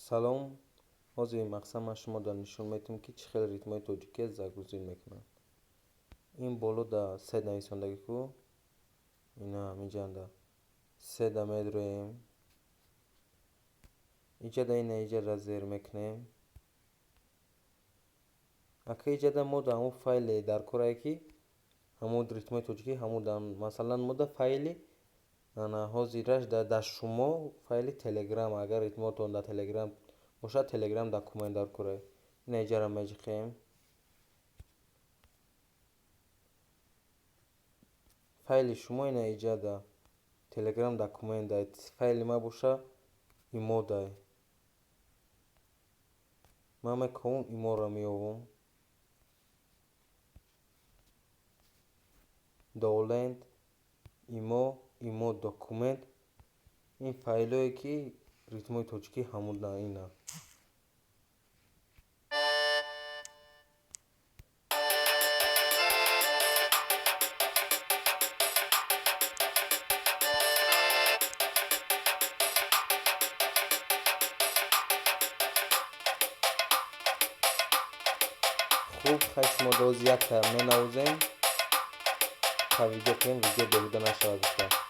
салом, ҳозир мақсад ман шуморо нишон медиҳам ки чӣ хел ритмои тоҷикӣ загузин мекунанд. ин боло да се нависондагику ина миҷанда се да медроем, иҷада ина иҷада зер мекунем. ака иҷада мо да ҳамун файле дар корае ки ҳамун ритмои тоҷикӣ ҳамун да масалан мо да файли ана ҳозираш да шумо файли телеграмм, агар ритмотон да телеграмм бошад телеграмм документ дар корае ина иҷара меҷиқем. файли шумо ина иҷада телеграмм документ да файли ма боша имо дай ман мекавум иморо меовум долент имо документ. ин файлое ки ритмои тоҷикӣ ҳамуда ина хуб хай шумо доз як менавозем та видео кунем видео беҳуда нашавад.